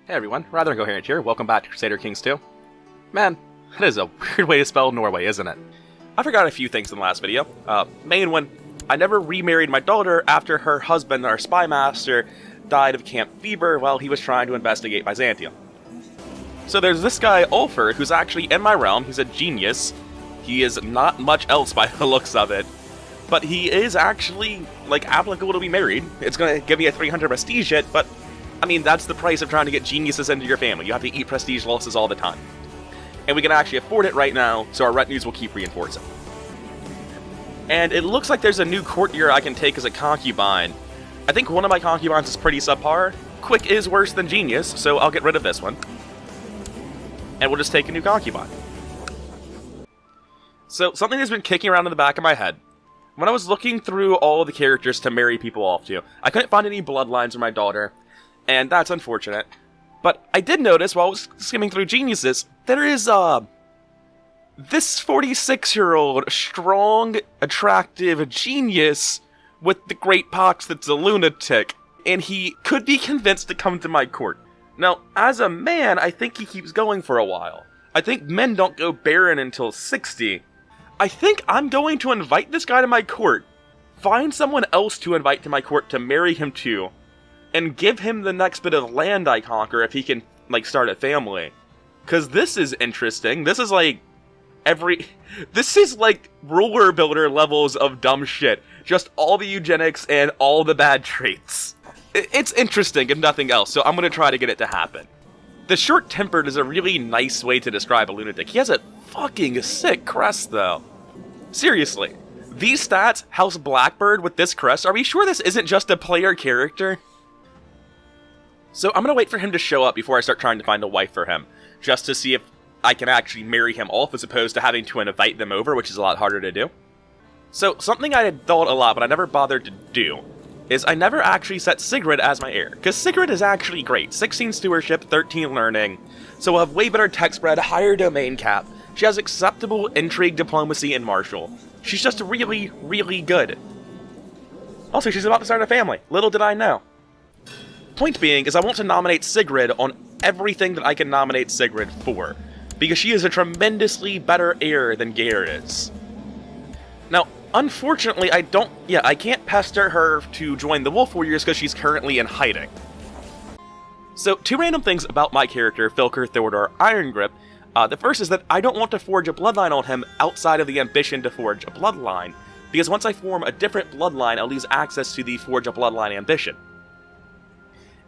Hey everyone, Rather Incoherent here, welcome back to Crusader Kings 2. Man, that is a weird way to spell Norway, isn't it? I forgot a few things in the last video. Main one, I never remarried my daughter after her husband, our spy master, died of camp fever while he was trying to investigate Byzantium. So there's this guy, Ulfr, who's actually in my realm. He's a genius. He is not much else by the looks of it. But he is actually, applicable to be married. It's gonna give me a 300 prestige hit, but I mean, that's the price of trying to get geniuses into your family. You have to eat prestige losses all the time. And we can actually afford it right now, so our retinues will keep reinforcing. And it looks like there's a new courtier I can take as a concubine. I think one of my concubines is pretty subpar. Quick is worse than genius, so I'll get rid of this one. And we'll just take a new concubine. So, something that's been kicking around in the back of my head. When I was looking through all of the characters to marry people off to, I couldn't find any bloodlines for my daughter. And that's unfortunate. But I did notice while I was skimming through geniuses, there is, this 46-year-old, strong, attractive genius with the great pox that's a lunatic. And he could be convinced to come to my court. Now, as a man, I think he keeps going for a while. I think men don't go barren until 60. I think I'm going to invite this guy to my court, find someone else to invite to my court to marry him to, and give him the next bit of land I conquer if he can, start a family. Because this is interesting. This is this is ruler builder levels of dumb shit. Just all the eugenics and all the bad traits. It's interesting, if nothing else, so I'm going to try to get it to happen. The short-tempered is a really nice way to describe a lunatic. He has a fucking sick crest, though. Seriously. These stats, House Blackbird with this crest, are we sure this isn't just a player character? So I'm going to wait for him to show up before I start trying to find a wife for him, just to see if I can actually marry him off as opposed to having to invite them over, which is a lot harder to do. So something I had thought a lot but I never bothered to do is I never actually set Sigrid as my heir, because Sigrid is actually great. 16 stewardship, 13 learning, so we'll have way better tech spread, higher domain cap. She has acceptable intrigue, diplomacy, and martial. She's just really, really good. Also, she's about to start a family. Little did I know. Point being is I want to nominate Sigrid on everything that I can nominate Sigrid for, because she is a tremendously better heir than Geir is. Now, unfortunately, I can't pester her to join the Wolf Warriors because she's currently in hiding. So, two random things about my character, Filker Theodore Irongrip. The first is that I don't want to forge a bloodline on him outside of the ambition to forge a bloodline, because once I form a different bloodline, I'll lose access to the forge a bloodline ambition.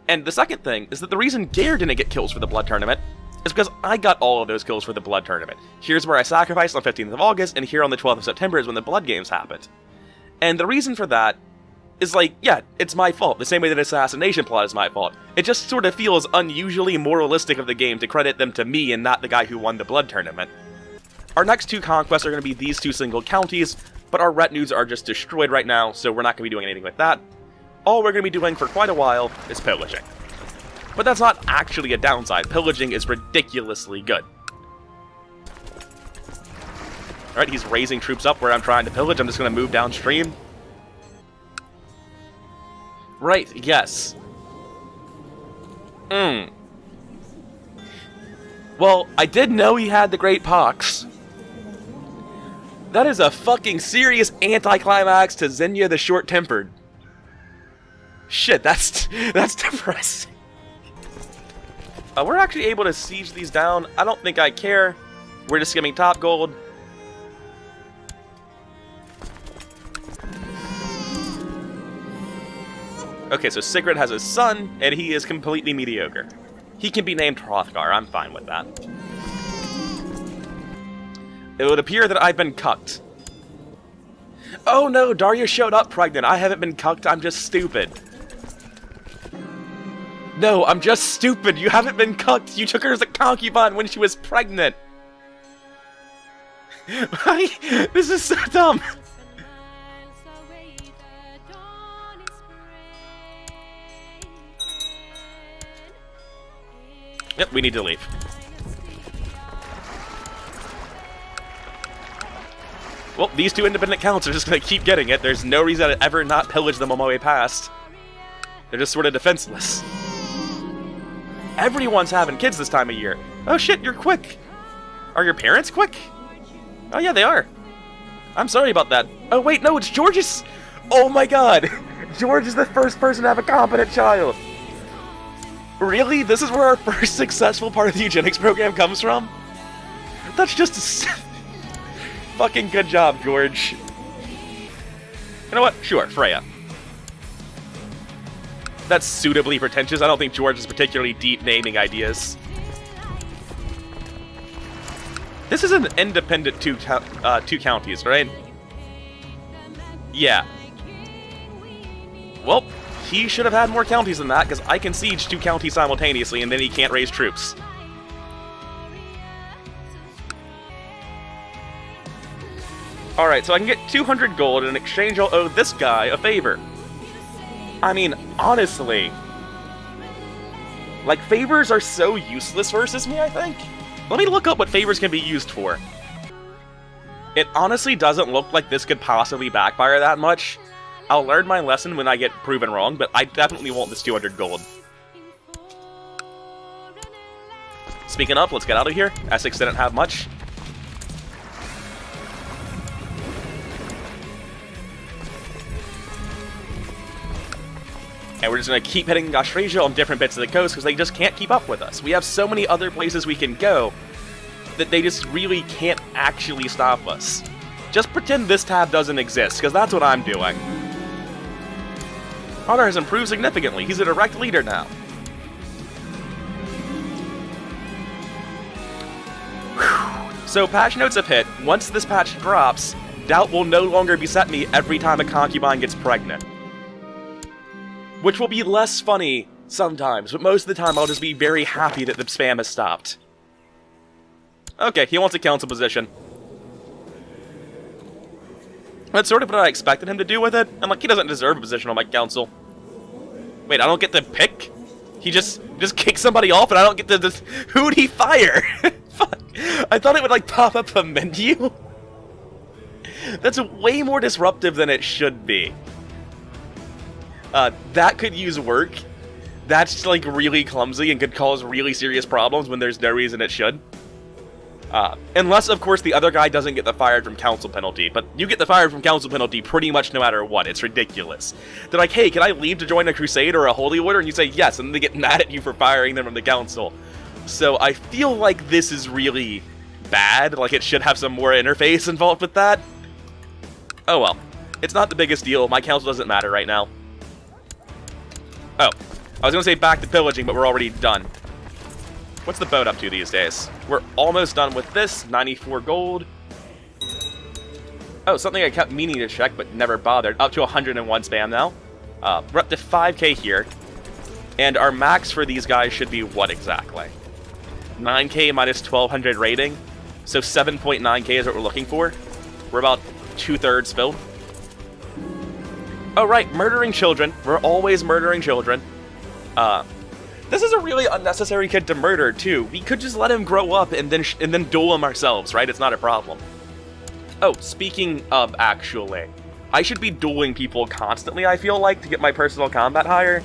And the second thing is that the reason Geir didn't get kills for the Blood Tournament is because I got all of those kills for the Blood Tournament. Here's where I sacrificed on 15th of August, and here on the 12th of September is when the Blood Games happened. And the reason for that is it's my fault, the same way that Assassination Plot is my fault. It just sort of feels unusually moralistic of the game to credit them to me and not the guy who won the Blood Tournament. Our next two conquests are going to be these two single counties, but our retinues are just destroyed right now, so we're not going to be doing anything with that. All we're going to be doing for quite a while is pillaging. But that's not actually a downside. Pillaging is ridiculously good. Alright, he's raising troops up where I'm trying to pillage. I'm just going to move downstream. Right, yes. Well, I did know he had the Great Pox. That is a fucking serious anticlimax to Xenia the Short-Tempered. Shit, that's depressing. We're actually able to siege these down. I don't think I care. We're just skimming top gold. Okay, so Sigrid has a son, and he is completely mediocre. He can be named Hrothgar. I'm fine with that. It would appear that I've been cucked. Oh no, Daria showed up pregnant. I haven't been cucked. I'm just stupid. No, I'm just stupid. You haven't been cucked. You took her as a concubine when she was pregnant. This is so dumb. Yep, we need to leave. Well, these two independent counts are just going to keep getting it. There's no reason to ever not pillage them on my way past. They're just sort of defenseless. Everyone's having kids this time of year. Oh shit, you're quick. Are your parents quick? Oh yeah, they are. I'm sorry about that. Oh wait, no, it's George's. Oh my god. George is the first person to have a competent child. Really? This is where our first successful part of the eugenics program comes from? That's just fucking good job, George. You know what? Sure, Freya. That's suitably pretentious. I don't think George has particularly deep naming ideas. This is an independent two counties, right? Yeah. Well, he should have had more counties than that, because I can siege 2 counties simultaneously, and then he can't raise troops. Alright, so I can get 200 gold, and in exchange I'll owe this guy a favor. I mean, honestly, like, favors are so useless versus me, I think. Let me look up what favors can be used for. It honestly doesn't look like this could possibly backfire that much. I'll learn my lesson when I get proven wrong, but I definitely want this 200 gold. Speaking of, let's get out of here. Essex didn't have much. And we're just going to keep hitting Austrasia on different bits of the coast because they just can't keep up with us. We have so many other places we can go that they just really can't actually stop us. Just pretend this tab doesn't exist, because that's what I'm doing. Honor has improved significantly. He's a direct leader now. Whew. So patch notes have hit. Once this patch drops, doubt will no longer beset me every time a concubine gets pregnant. Which will be less funny sometimes, but most of the time I'll just be very happy that the spam has stopped. Okay, he wants a council position. That's sort of what I expected him to do with it. I'm like, he doesn't deserve a position on my council. Wait, I don't get to pick? He just kicks somebody off and I don't get to who'd he fire? Fuck. I thought it would like pop up a menu. That's way more disruptive than it should be. That could use work. That's like really clumsy and could cause really serious problems when there's no reason it should. Unless, of course, the other guy doesn't get the fired from council penalty. But you get the fired from council penalty pretty much no matter what. It's ridiculous. They're like, hey, can I leave to join a crusade or a holy order? And you say yes, and then they get mad at you for firing them from the council. So I feel like this is really bad. Like, it should have some more interface involved with that. Oh well. It's not the biggest deal. My council doesn't matter right now. Oh. I was going to say back to pillaging, but we're already done. What's the boat up to these days? We're almost done with this. 94 gold. Oh, something I kept meaning to check, but never bothered. Up to 101 spam now. We're up to 5k here. And our max for these guys should be what exactly? 9k minus 1200 rating. So 7.9k is what we're looking for. We're about 2/3 filled. Oh, right. Murdering children. We're always murdering children. This is a really unnecessary kid to murder, too. We could just let him grow up and then duel him ourselves, right? It's not a problem. Oh, speaking of, actually, I should be dueling people constantly, I feel like, to get my personal combat higher.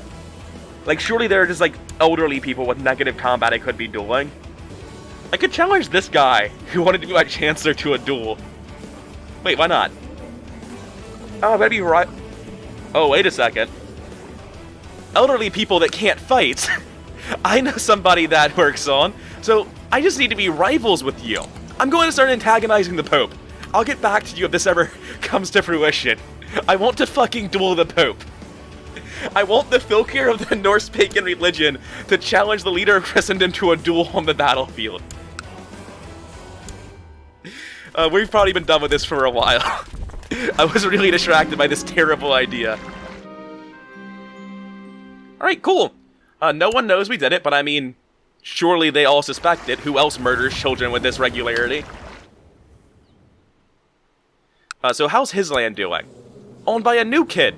Like, surely there are just, like, elderly people with negative combat I could be dueling. I could challenge this guy who wanted to be my chancellor to a duel. Wait, why not? Oh, I better be right. Oh, wait a second. Elderly people that can't fight. I know somebody that works on, so I just need to be rivals with you. I'm going to start antagonizing the Pope. I'll get back to you if this ever comes to fruition. I want to fucking duel the Pope. I want the Filkir of the Norse pagan religion to challenge the leader of Christendom to a duel on the battlefield. We've probably been done with this for a while. I was really distracted by this terrible idea. Alright, cool. No one knows we did it, but I mean, surely they all suspect it. Who else murders children with this regularity? So how's his land doing? Owned by a new kid.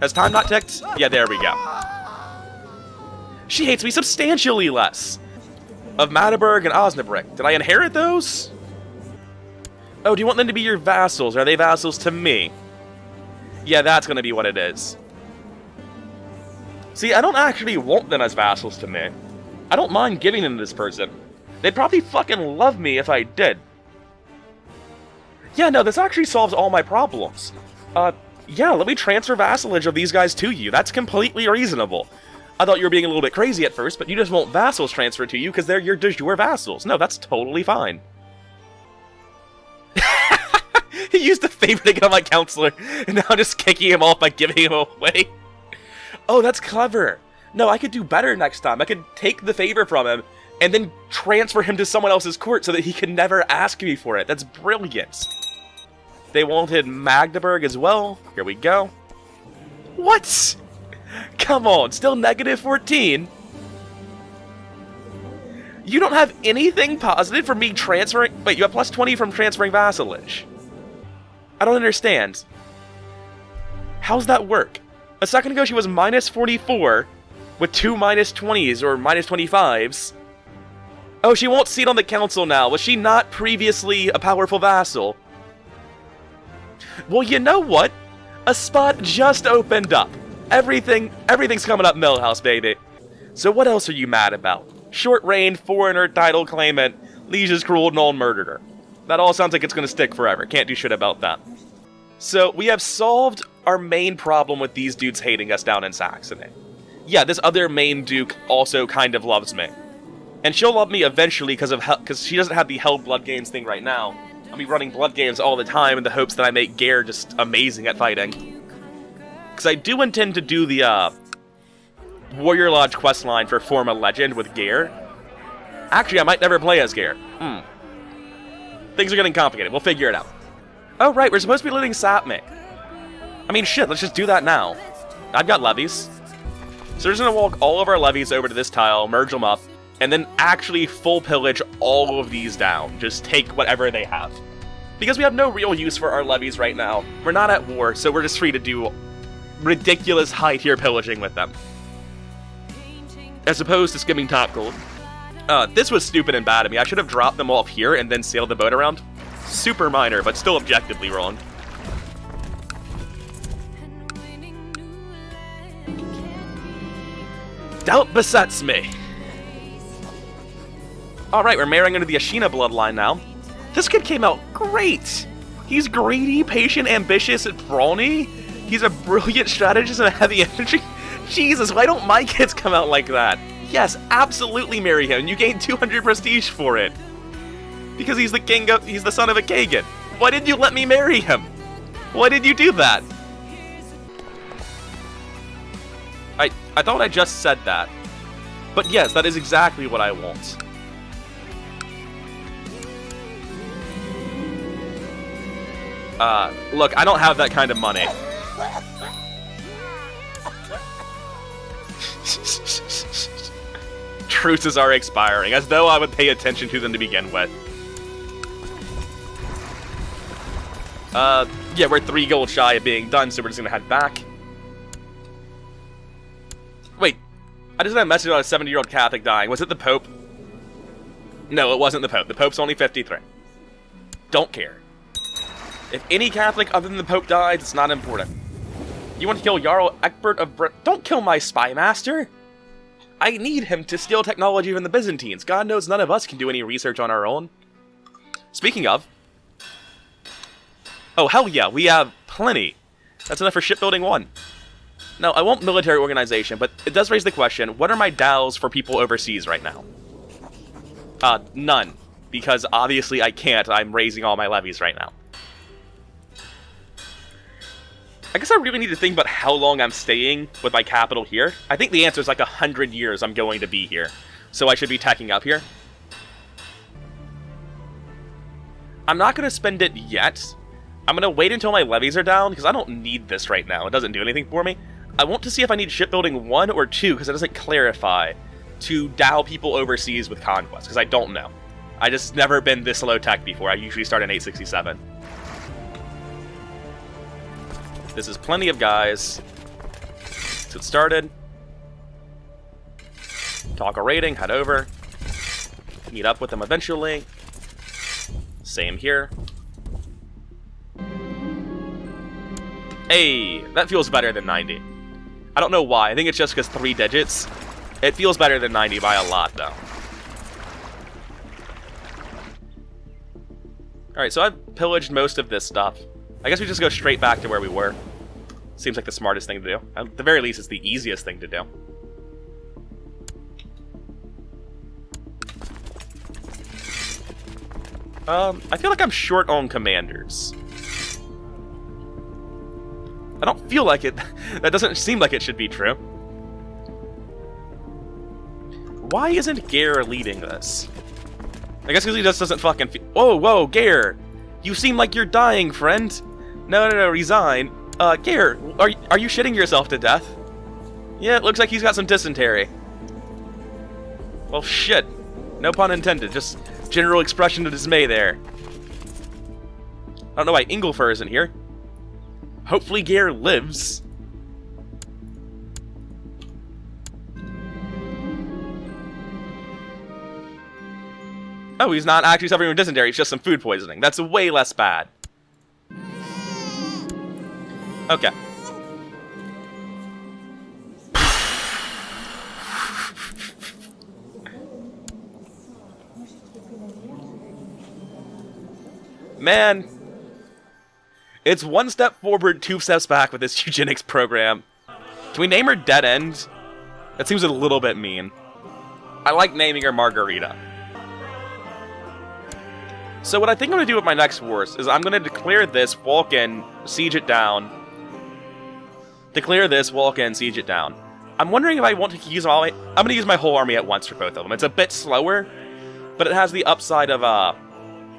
Has time not ticked? Yeah, there we go. She hates me substantially less. Of Magdeburg and Osnabrück. Did I inherit those? Oh, do you want them to be your vassals? Are they vassals to me? Yeah, that's gonna be what it is. See, I don't actually want them as vassals to me. I don't mind giving them to this person. They'd probably fucking love me if I did. Yeah, no, this actually solves all my problems. Yeah, let me transfer vassalage of these guys to you. That's completely reasonable. I thought you were being a little bit crazy at first, but you just want vassals transferred to you because they're your de jure vassals. No, that's totally fine. He used a favor to get on my counselor, and now I'm just kicking him off by giving him away. Oh, that's clever. No, I could do better next time. I could take the favor from him, and then transfer him to someone else's court so that he can never ask me for it. That's brilliant. They wanted Magdeburg as well. Here we go. What? Come on, still negative 14? You don't have anything positive from me transferring... Wait, you have plus 20 from transferring vassalage. I don't understand. How's that work? A second ago she was minus 44 with 2 minus 20s or minus 25s. Oh, she won't seat on the council now. Was she not previously a powerful vassal? Well, you know what? A spot just opened up. Everything's coming up Millhouse, baby. So what else are you mad about? Short reign, foreigner, title claimant, liege's cruel, null murderer. That all sounds like it's gonna stick forever. Can't do shit about that. So we have solved our main problem with these dudes hating us down in Saxony. Yeah, this other main duke also kind of loves me. And she'll love me eventually because she doesn't have the Hell Blood Games thing right now. I'll be running Blood Games all the time in the hopes that I make Gare just amazing at fighting. Because I do intend to do the Warrior Lodge questline for Form a Legend with Gare. Actually, I might never play as Gare. Things are getting complicated. We'll figure it out. Oh, right, we're supposed to be letting Sapme. I mean, shit, let's just do that now. I've got levies. So we're just going to walk all of our levies over to this tile, merge them up, and then actually full pillage all of these down. Just take whatever they have. Because we have no real use for our levies right now. We're not at war, so we're just free to do ridiculous high-tier pillaging with them. As opposed to skimming top gold. This was stupid and bad of me. I should have dropped them off here and then sailed the boat around. Super minor, but still objectively wrong. Doubt besets me. Alright, we're marrying into the Ashina bloodline now. This kid came out great! He's greedy, patient, ambitious, and brawny. He's a brilliant strategist and a heavy infantry. Jesus, why don't my kids come out like that? Yes, absolutely marry him. You gain 200 prestige for it. Because he's the son of a Kagan. Why did you let me marry him? Why did you do that? I thought I just said that. But yes, that is exactly what I want. Look, I don't have that kind of money. Truces are expiring, as though I would pay attention to them to begin with. Yeah, we're 3 gold shy of being done, so we're just gonna head back. Wait, I just got a message on a 70-year-old Catholic dying. Was it the Pope? No, it wasn't the Pope. The Pope's only 53. Don't care. If any Catholic other than the Pope dies, it's not important. You want to kill Jarl Egbert of Don't kill my spy master! I need him to steal technology from the Byzantines. God knows none of us can do any research on our own. Speaking of... Oh, hell yeah, we have plenty. That's enough for shipbuilding 1. Now, I want military organization, but it does raise the question, what are my DAOs for people overseas right now? None. Because obviously I can't. I'm raising all my levies right now. I guess I really need to think about how long I'm staying with my capital here. I think the answer is like 100 years I'm going to be here. So I should be tacking up here. I'm not going to spend it yet. I'm going to wait until my levies are down, because I don't need this right now. It doesn't do anything for me. I want to see if I need shipbuilding 1 or 2, because it doesn't clarify, to dow people overseas with conquest, because I don't know. I just never been this low tech before. I usually start in 867. This is plenty of guys. Let's get started. Talk a rating, head over. Meet up with them eventually. Same here. Hey, that feels better than 90. I don't know why. I think it's just because 3 digits. It feels better than 90 by a lot, though. Alright, so I've pillaged most of this stuff. I guess we just go straight back to where we were. Seems like the smartest thing to do. At the very least, it's the easiest thing to do. I feel like I'm short on commanders. I don't feel like it. That doesn't seem like it should be true. Why isn't Gare leading this? I guess because he just doesn't fucking feel... Whoa, whoa, Gare! You seem like you're dying, friend! No, resign. Gare, are you shitting yourself to death? Yeah, it looks like he's got some dysentery. Well, shit. No pun intended, just general expression of dismay there. I don't know why Ingolfer isn't here. Hopefully Gare lives. Oh, he's not actually suffering from dysentery, it's just some food poisoning. That's way less bad. Okay. Man. It's 1 step forward, 2 steps back with this eugenics program. Can we name her Dead End? That seems a little bit mean. I like naming her Margarita. So what I think I'm going to do with my next wars is I'm going to declare this, walk in, siege it down. Declare this, walk in, siege it down. I'm wondering if I want to use all my... I'm going to use my whole army at once for both of them. It's a bit slower, but it has the upside of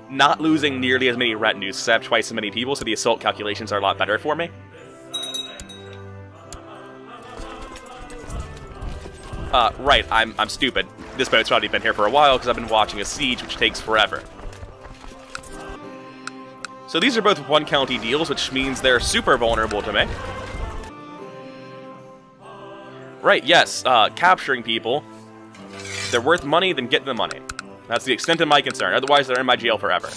not losing nearly as many retinues, because I have twice as many people, so the assault calculations are a lot better for me. Right, I'm stupid. This boat's probably been here for a while, because I've been watching a siege, which takes forever. So these are both 1 county deals, which means they're super vulnerable to me. Right, yes, capturing people. If they're worth money, then get the money. That's the extent of my concern, otherwise they're in my jail forever.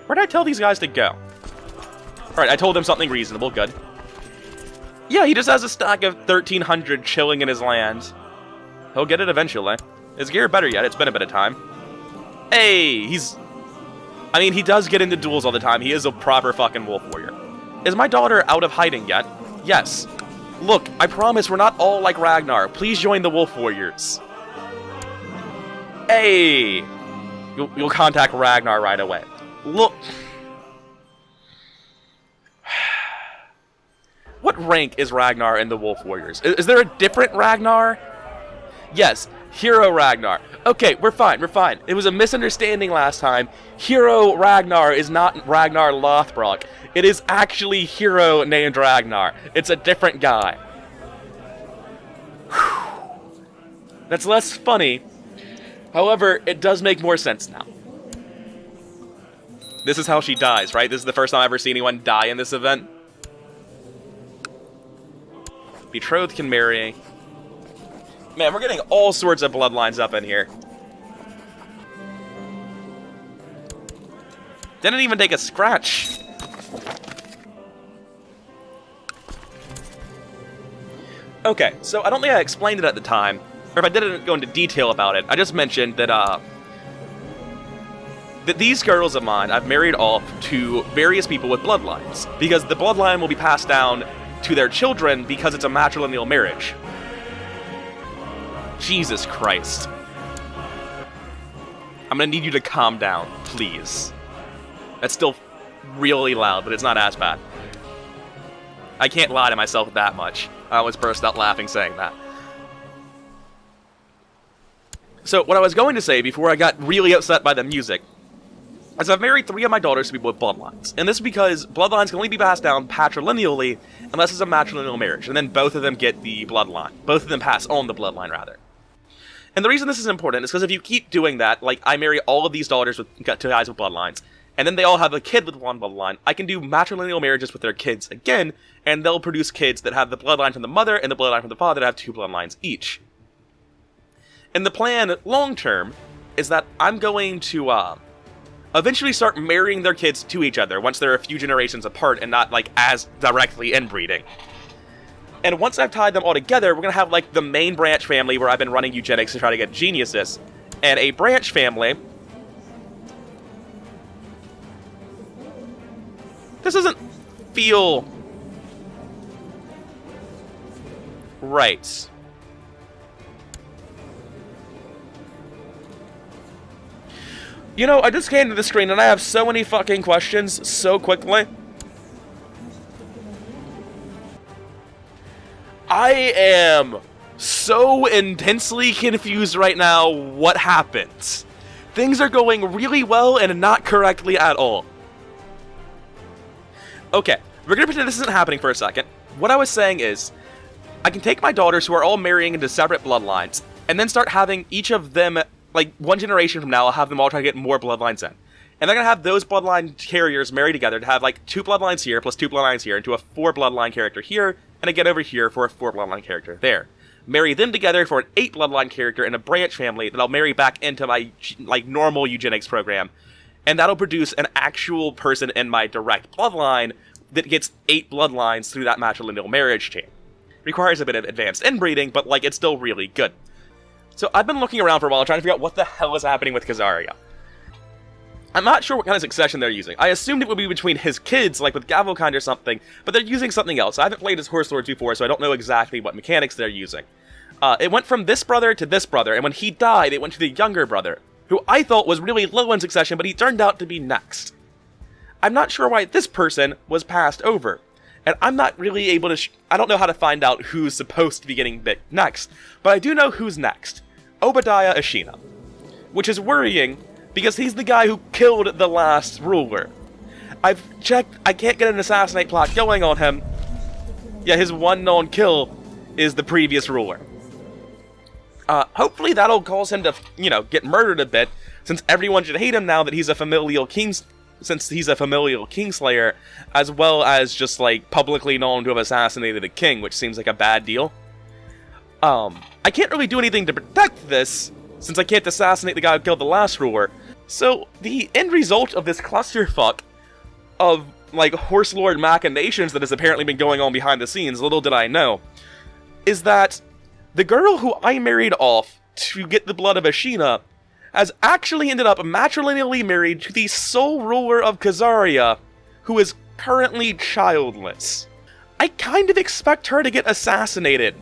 Where did I tell these guys to go? Alright, I told them something reasonable, good. Yeah, he just has a stack of 1,300 chilling in his land. He'll get it eventually. Is Gare better yet? It's been a bit of time. Hey, he's... I mean, he does get into duels all the time. He is a proper fucking wolf warrior. Is my daughter out of hiding yet? Yes. Look, I promise we're not all like Ragnar. Please join the wolf warriors. Hey! You'll contact Ragnar right away. Look... What rank is Ragnar in the wolf warriors? Is there a different Ragnar? Yes. Hero Ragnar. Okay, we're fine, we're fine. It was a misunderstanding last time. Hero Ragnar is not Ragnar Lothbrok. It is actually Hero named Ragnar. It's a different guy. Whew. That's less funny. However, it does make more sense now. This is how she dies, right? This is the first time I've ever seen anyone die in this event. Betrothed can marry. Man, we're getting all sorts of bloodlines up in here. Didn't even take a scratch. Okay, so I don't think I explained it at the time, or if I didn't go into detail about it, I just mentioned that, that these girls of mine I've married off to various people with bloodlines, because the bloodline will be passed down to their children because it's a matrilineal marriage. Jesus Christ. I'm gonna need you to calm down, please. That's still really loud, but it's not as bad. I can't lie to myself that much. I almost burst out laughing saying that. So, what I was going to say before I got really upset by the music is I've married 3 of my daughters to people with bloodlines. And this is because bloodlines can only be passed down patrilineally unless it's a matrilineal marriage. And then both of them get the bloodline. Both of them pass on the bloodline, rather. And the reason this is important is because if you keep doing that, like I marry all of these daughters with to guys with bloodlines, and then they all have a kid with one bloodline, I can do matrilineal marriages with their kids again, and they'll produce kids that have the bloodline from the mother and the bloodline from the father that have 2 bloodlines each. And the plan, long term, is that I'm going to eventually start marrying their kids to each other once they're a few generations apart and not, like, as directly inbreeding. And once I've tied them all together, we're going to have, like, the main branch family where I've been running eugenics to try to get geniuses, and a branch family. This doesn't feel right. You know, I just came to the screen and I have so many fucking questions so quickly. I am so intensely confused right now what happened. Things are going really well and not correctly at all. Okay, we're gonna pretend this isn't happening for a second. What I was saying is, I can take my daughters who are all marrying into separate bloodlines, and then start having each of them, like, one generation from now, I'll have them all try to get more bloodlines in. And they're gonna have those bloodline carriers marry together to have, like, 2 bloodlines here, plus 2 bloodlines here, into a 4 bloodline character here, and again over here for a 4 bloodline character there. Marry them together for an 8 bloodline character in a branch family that I'll marry back into my, like, normal eugenics program. And that'll produce an actual person in my direct bloodline that gets 8 bloodlines through that matrilineal marriage chain. Requires a bit of advanced inbreeding, but, like, it's still really good. So I've been looking around for a while trying to figure out what the hell is happening with Khazaria. I'm not sure what kind of succession they're using. I assumed it would be between his kids, like with Gavelkind or something, but they're using something else. I haven't played as Horse Lords before, so I don't know exactly what mechanics they're using. It went from this brother to this brother, and when he died, it went to the younger brother, who I thought was really low in succession, but he turned out to be next. I'm not sure why this person was passed over, and I'm not really able to I don't know how to find out who's supposed to be getting bit next, but I do know who's next. Obadiah Ashina. Which is worrying, because he's the guy who killed the last ruler. I've checked, I can't get an assassinate plot going on him. Yeah, his one known kill is the previous ruler. Hopefully that'll cause him to, you know, get murdered a bit, since everyone should hate him now that he's a familial kingslayer, as well as just, like, publicly known to have assassinated a king, which seems like a bad deal. I can't really do anything to protect this, since I can't assassinate the guy who killed the last ruler. So, the end result of this clusterfuck of, like, Horse Lord machinations that has apparently been going on behind the scenes, little did I know, is that the girl who I married off to get the blood of Ashina has actually ended up matrilineally married to the sole ruler of Khazaria, who is currently childless. I kind of expect her to get assassinated.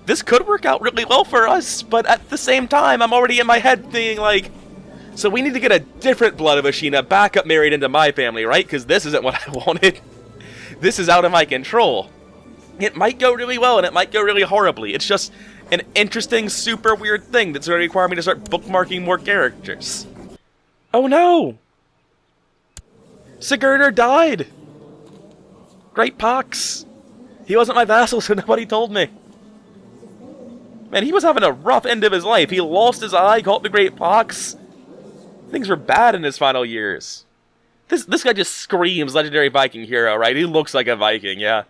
This could work out really well for us, but at the same time, I'm already in my head being like, so we need to get a different blood of Ashina back up married into my family, right? Because this isn't what I wanted. This is out of my control. It might go really well, and it might go really horribly. It's just an interesting, super weird thing that's going to require me to start bookmarking more characters. Oh no! Sigurdur died! Great pox! He wasn't my vassal, so nobody told me. Man, he was having a rough end of his life. He lost his eye, caught the great pox. Things were bad in his final years. This guy just screams legendary Viking hero, right? He looks like a Viking, yeah.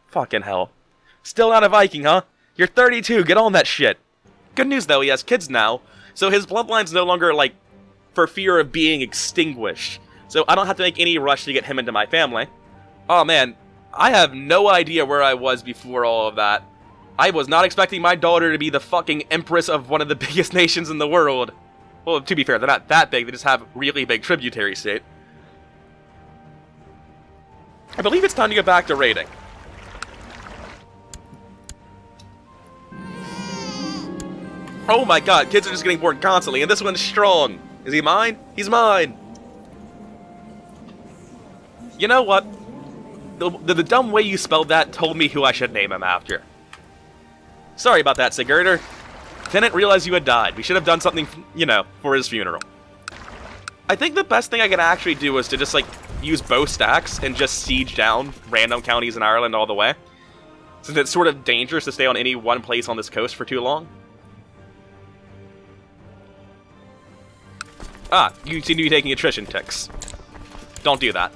Fucking hell. Still not a Viking, huh? You're 32, get on that shit. Good news, though, he has kids now, so his bloodline's no longer, like, for fear of being extinguished. So I don't have to make any rush to get him into my family. Oh, man, I have no idea where I was before all of that. I was not expecting my daughter to be the fucking empress of one of the biggest nations in the world. Well, to be fair, they're not that big, they just have really big tributary state. I believe it's time to get back to raiding. Oh my god, kids are just getting born constantly, and this one's strong. Is he mine? He's mine. You know what? The dumb way you spelled that told me who I should name him after. Sorry about that, Sigurdur. Didn't realize you had died. We should have done something, you know, for his funeral. I think the best thing I can actually do is to just, like, use bow stacks and just siege down random counties in Ireland all the way. Since it's sort of dangerous to stay on any one place on this coast for too long. Ah, you seem to be taking attrition ticks. Don't do that.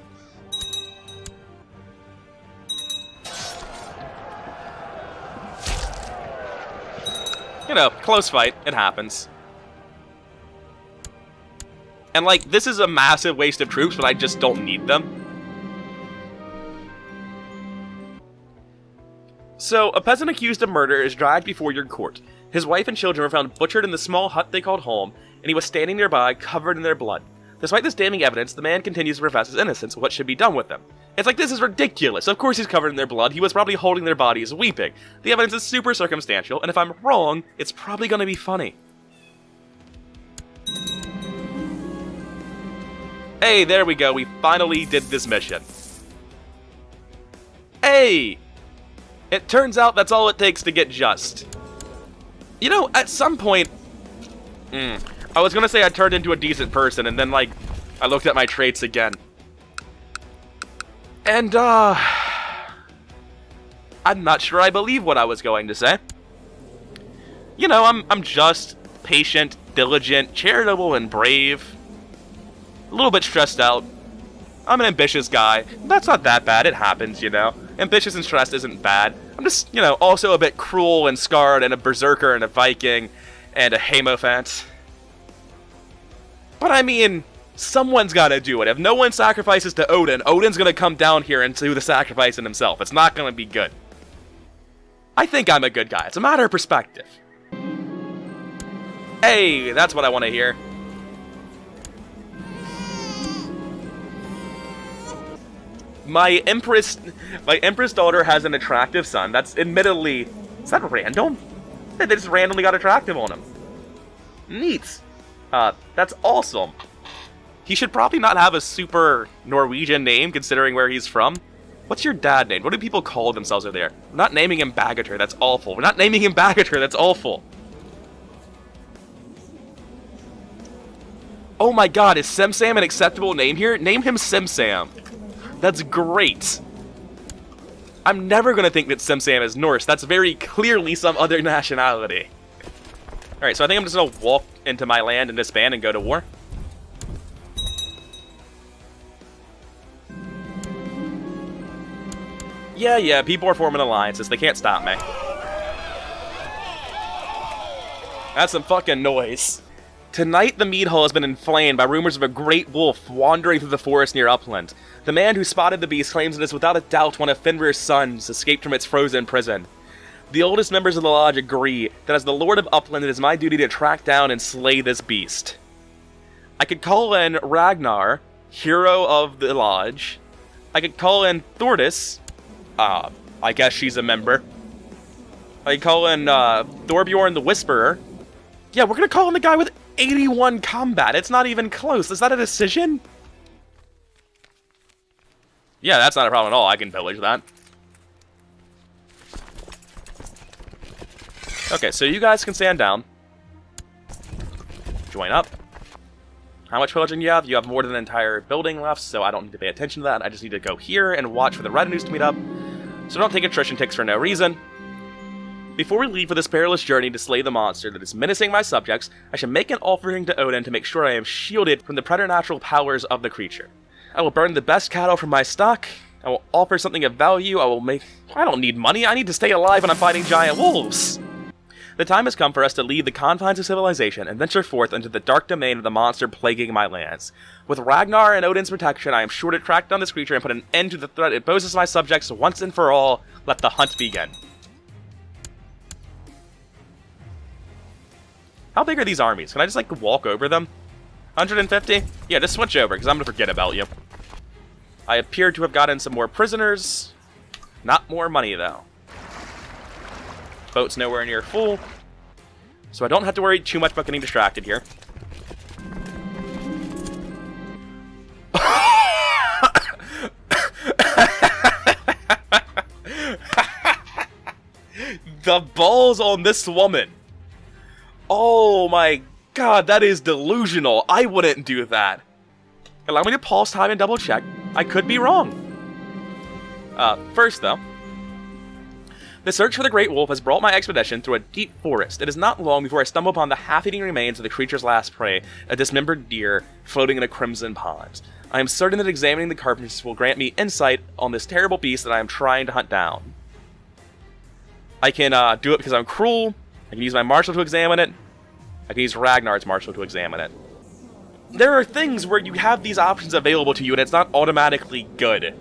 You know, close fight. It happens. And, like, this is a massive waste of troops, but I just don't need them. So, a peasant accused of murder is dragged before your court. His wife and children were found butchered in the small hut they called home, and he was standing nearby, covered in their blood. Despite this damning evidence, the man continues to profess his innocence. What should be done with him? It's like, this is ridiculous. Of course he's covered in their blood. He was probably holding their bodies, weeping. The evidence is super circumstantial, and if I'm wrong, it's probably gonna be funny. Hey, there we go. We finally did this mission. Hey! It turns out that's all it takes to get just. You know, at some point... I was gonna say I turned into a decent person, and then, like, I looked at my traits again. And, I'm not sure I believe what I was going to say. You know, I'm just, patient, diligent, charitable, and brave. A little bit stressed out. I'm an ambitious guy. That's not that bad, it happens, you know. Ambitious and stressed isn't bad. I'm just, you know, also a bit cruel and scarred, and a berserker, and a Viking, and a Haemophant. But I mean, someone's gotta do it. If no one sacrifices to Odin, Odin's gonna come down here and do the sacrificing himself. It's not gonna be good. I think I'm a good guy. It's a matter of perspective. Hey, that's what I want to hear. My Empress daughter has an attractive son. That's admittedly... Is that random? They just randomly got attractive on him. Neat. That's awesome. He should probably not have a super Norwegian name, considering where he's from. What's your dad named? What do people call themselves over there? We're not naming him Bagator, that's awful. We're not naming him Bagator, that's awful. Oh my god, is Simsam an acceptable name here? Name him Simsam. That's great. I'm never gonna think that Simsam is Norse. That's very clearly some other nationality. Alright, so I think I'm just gonna walk into my land and disband and go to war. Yeah, people are forming alliances. They can't stop me. That's some fucking noise. Tonight, the mead hall has been inflamed by rumors of a great wolf wandering through the forest near Upland. The man who spotted the beast claims it is without a doubt one of Fenrir's sons, escaped from its frozen prison. The oldest members of the lodge agree that as the Lord of Upland, it is my duty to track down and slay this beast. I could call in Ragnar, hero of the lodge. I could call in Thordis. I guess she's a member. I could call in Thorbjorn the Whisperer. Yeah, we're gonna call in the guy with 81 combat. It's not even close. Is that a decision? Yeah, that's not a problem at all. I can pillage that. Okay, so you guys can stand down. Join up. How much pillaging do you have? You have more than an entire building left, so I don't need to pay attention to that. I just need to go here and watch for the retinues to meet up. So don't take attrition ticks for no reason. Before we leave for this perilous journey to slay the monster that is menacing my subjects, I should make an offering to Odin to make sure I am shielded from the preternatural powers of the creature. I will burn the best cattle from my stock. I will offer something of value. I don't need money. I need to stay alive when I'm fighting giant wolves. The time has come for us to leave the confines of civilization and venture forth into the dark domain of the monster plaguing my lands. With Ragnar and Odin's protection, I am sure to track down this creature and put an end to the threat it poses to my subjects once and for all. Let the hunt begin. How big are these armies? Can I just, like, walk over them? 150? Yeah, just switch over, because I'm going to forget about you. I appear to have gotten some more prisoners. Not more money, though. Boat's nowhere near full. So I don't have to worry too much about getting distracted here. The balls on this woman. Oh my god, that is delusional. I wouldn't do that. Allow me to pause time and double check. I could be wrong. First though, the search for the Great Wolf has brought my expedition through a deep forest. It is not long before I stumble upon the half-eating remains of the creature's last prey, a dismembered deer floating in a crimson pond. I am certain that examining the carcass will grant me insight on this terrible beast that I am trying to hunt down. I can do it because I'm cruel. I can use my marshal to examine it. I can use Ragnar's marshal to examine it. there are things where you have these options available to you and it's not automatically good.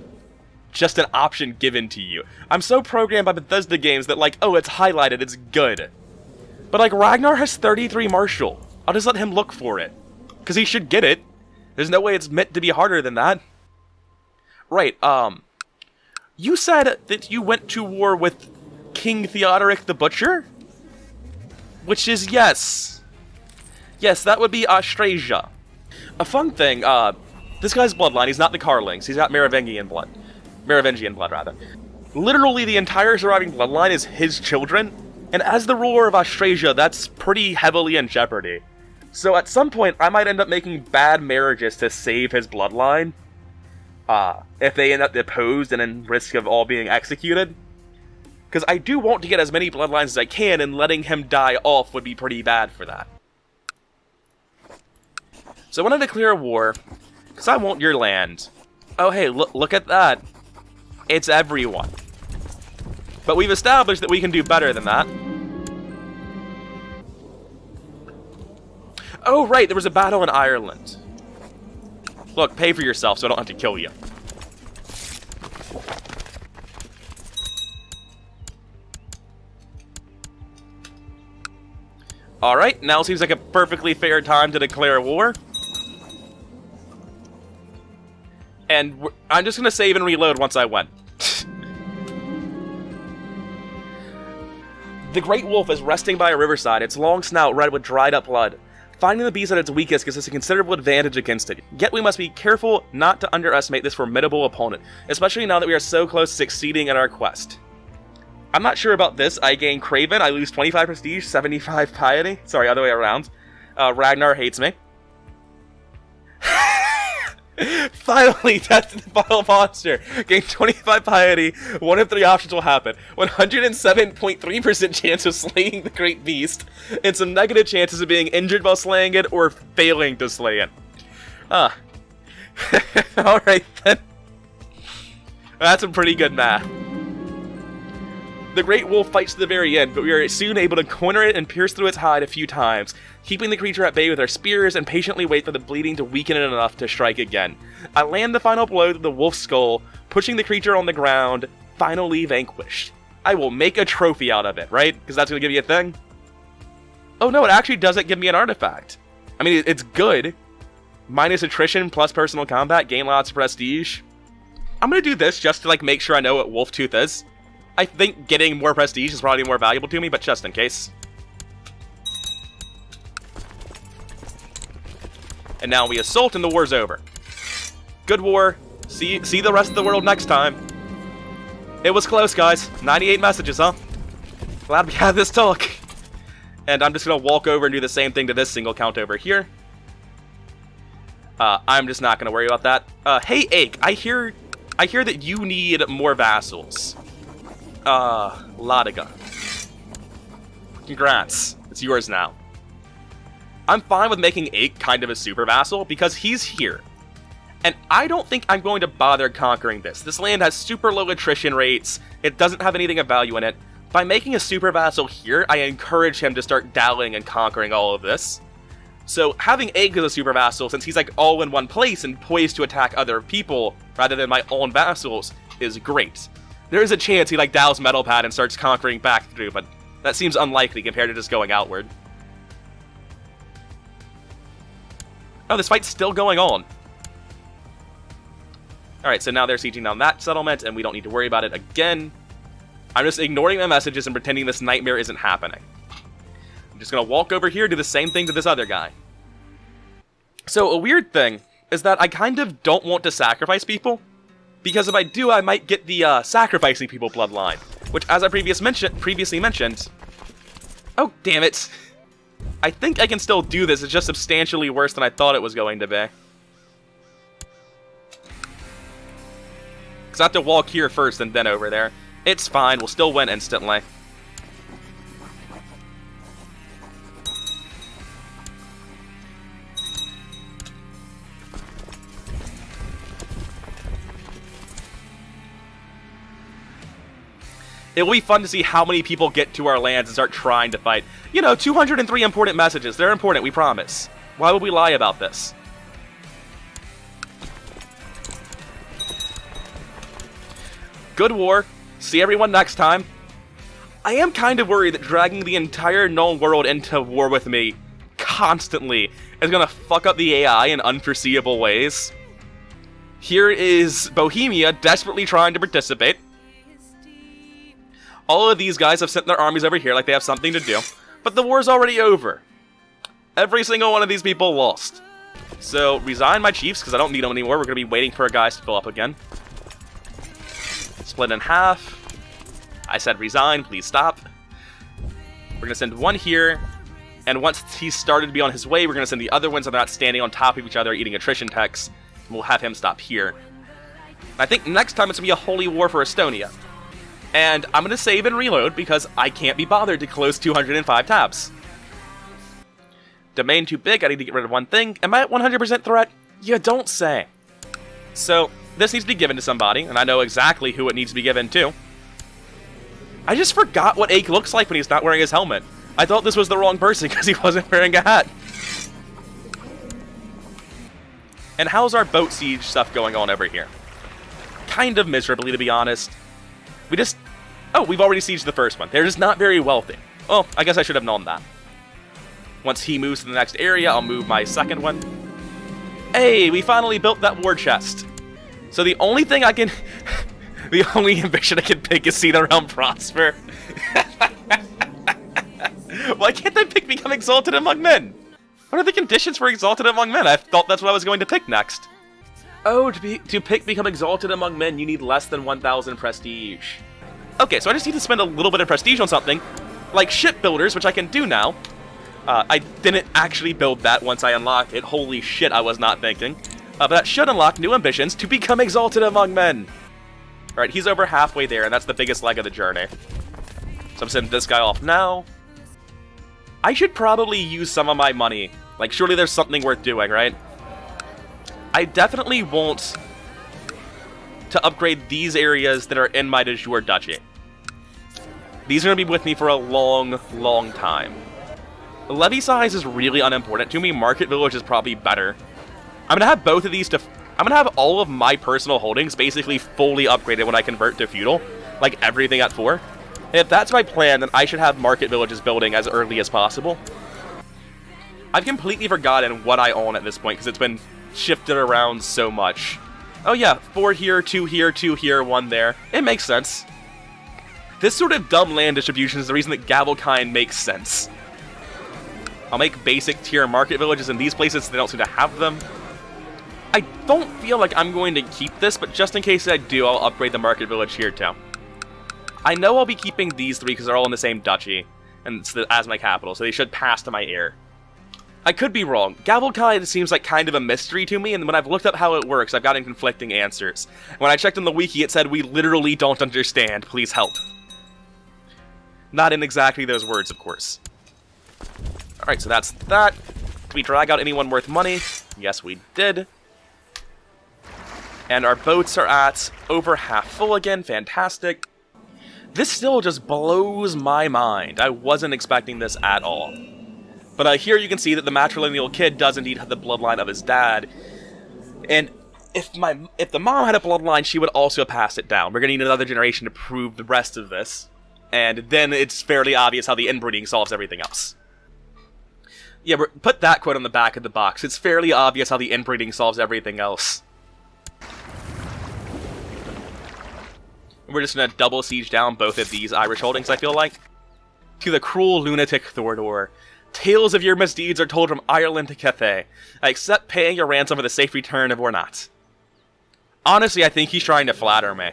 Just an option given to you. I'm so programmed by Bethesda games that like, oh, it's highlighted, it's good. But like, Ragnar has 33 martial. I'll just let him look for it. Because he should get it. There's no way it's meant to be harder than that. Right, you said that you went to war with King Theodoric the Butcher? Which is yes. Yes, that would be Austrasia. A fun thing, this guy's bloodline, he's not the Carlings, he's got Merovingian blood. Merovingian blood, rather. Literally the entire surviving bloodline is his children, and as the ruler of Austrasia, that's pretty heavily in jeopardy. So at some point, I might end up making bad marriages to save his bloodline. If they end up deposed and in risk of all being executed. Because I do want to get as many bloodlines as I can, and letting him die off would be pretty bad for that. So I want to declare a war, because I want your land. Oh hey, look at that. It's everyone. But we've established that we can do better than that. Oh right, there was a battle in Ireland. Look, pay for yourself so I don't have to kill you. Alright, now seems like a perfectly fair time to declare war. And I'm just gonna save and reload once I win. The Great Wolf is resting by a riverside, its long snout red with dried up blood. Finding the beast at its weakest gives us a considerable advantage against it. Yet we must be careful not to underestimate this formidable opponent, especially now that we are so close to succeeding in our quest. I'm not sure about this. I gain Craven, I lose 25 prestige, 75 piety. Sorry, other way around. Ragnar hates me. Finally, tested the final monster. Gain 25 piety. One of 3 options will happen. 107.3% chance of slaying the great beast, and some negative chances of being injured while slaying it or failing to slay it. Alright then. That's some pretty good math. The Great Wolf fights to the very end, but we are soon able to corner it and pierce through its hide a few times, keeping the creature at bay with our spears and patiently wait for the bleeding to weaken it enough to strike again. I land the final blow to the wolf's skull, pushing the creature on the ground, finally vanquished. I will make a trophy out of it, right? Because that's going to give you a thing? Oh no, it actually doesn't give me an artifact. I mean, it's good. Minus attrition plus personal combat, gain lots of prestige. I'm going to do this just to like make sure I know what Wolf Tooth is. I think getting more prestige is probably more valuable to me, but just in case. And now we assault and the war's over. Good war. See the rest of the world next time. It was close, guys. 98 messages, huh? Glad we had this talk. And I'm just gonna walk over and do the same thing to this single count over here. I'm just not gonna worry about that. Hey, Ake, I hear that you need more vassals. Ladiga. Congrats. It's yours now. I'm fine with making Ake kind of a super vassal because he's here. And I don't think I'm going to bother conquering this. This land has super low attrition rates. It doesn't have anything of value in it. By making a super vassal here, I encourage him to start dallying and conquering all of this. So having Ake as a super vassal, since he's like all in one place and poised to attack other people rather than my own vassals, is great. There is a chance he like dials Metal Pad and starts conquering back through, but that seems unlikely compared to just going outward. Oh, this fight's still going on. Alright, so now they're sieging down that settlement, and we don't need to worry about it again. I'm just ignoring my messages and pretending this nightmare isn't happening. I'm just gonna walk over here, do the same thing to this other guy. So, a weird thing is that I kind of don't want to sacrifice people. Because if I do, I might get the sacrificing people bloodline, which, as I previously mentioned... Oh, damn it. I think I can still do this, it's just substantially worse than I thought it was going to be. Because I have to walk here first and then over there. It's fine, we'll still win instantly. It will be fun to see how many people get to our lands and start trying to fight. You know, 203 important messages. They're important, we promise. Why would we lie about this? Good war. See everyone next time. I am kind of worried that dragging the entire known world into war with me constantly is gonna fuck up the AI in unforeseeable ways. Here is Bohemia desperately trying to participate. All of these guys have sent their armies over here like they have something to do, but the war's already over. Every single one of these people lost. So, resign my chiefs, because I don't need them anymore. We're going to be waiting for our guys to fill up again. Split in half. I said resign, please stop. We're going to send one here, and once he's started to be on his way, we're going to send the other ones so they're not standing on top of each other eating attrition techs. We'll have him stop here. I think next time it's going to be a holy war for Estonia. And I'm going to save and reload because I can't be bothered to close 205 tabs. Domain too big, I need to get rid of one thing. Am I at 100% threat? You don't say. So, this needs to be given to somebody, and I know exactly who it needs to be given to. I just forgot what Ake looks like when he's not wearing his helmet. I thought this was the wrong person because he wasn't wearing a hat. And how's our boat siege stuff going on over here? Kind of miserably, to be honest. Oh, we've already sieged the first one. They're just not very wealthy. Well, I guess I should have known that. Once he moves to the next area, I'll move my second one. Hey, we finally built that war chest. So the only thing I can... the only ambition I can pick is see the realm prosper. Why can't I pick become exalted among men? What are the conditions for exalted among men? I thought that's what I was going to pick next. Oh, to pick become exalted among men, you need less than 1,000 prestige. Okay, so I just need to spend a little bit of prestige on something, like shipbuilders, which I can do now. I didn't actually build that once I unlocked it. Holy shit, I was not thinking. But that should unlock new ambitions to become exalted among men. Alright, he's over halfway there, and that's the biggest leg of the journey. So I'm sending this guy off now. I should probably use some of my money. Like, surely there's something worth doing, right? I definitely want to upgrade these areas that are in my de jure duchy. These are going to be with me for a long, long time. Levy size is really unimportant to me. Market village is probably better. I'm going to have both of these I'm going to have all of my personal holdings basically fully upgraded when I convert to feudal. Like, everything at 4. And if that's my plan, then I should have market villages building as early as possible. I've completely forgotten what I own at this point, because it's been shifted around so much. Oh yeah, 4 here, 2 here, 2 here, 1 there. It makes sense. This sort of dumb land distribution is the reason that Gavelkind makes sense. I'll make basic tier market villages in these places so they don't seem to have them. I don't feel like I'm going to keep this, but just in case I do, I'll upgrade the market village here too. I know I'll be keeping these 3 because they're all in the same duchy, and it's as my capital, so they should pass to my heir. I could be wrong. Gavelkind seems like kind of a mystery to me, and when I've looked up how it works, I've gotten conflicting answers. When I checked in the wiki, it said, "We literally don't understand. Please help." Not in exactly those words, of course. Alright, so that's that. Did we drag out anyone worth money? Yes, we did. And our boats are at over half full again. Fantastic. This still just blows my mind. I wasn't expecting this at all. But here you can see that the matrilineal kid does indeed have the bloodline of his dad. And if the mom had a bloodline, she would also pass it down. We're going to need another generation to prove the rest of this. And then it's fairly obvious how the inbreeding solves everything else. Yeah, put that quote on the back of the box. It's fairly obvious how the inbreeding solves everything else. We're just going to double siege down both of these Irish holdings, I feel like. To the cruel lunatic Thordor. Tales of your misdeeds are told from Ireland to Cathay. I accept paying your ransom for the safe return of or not. Honestly, I think he's trying to flatter me.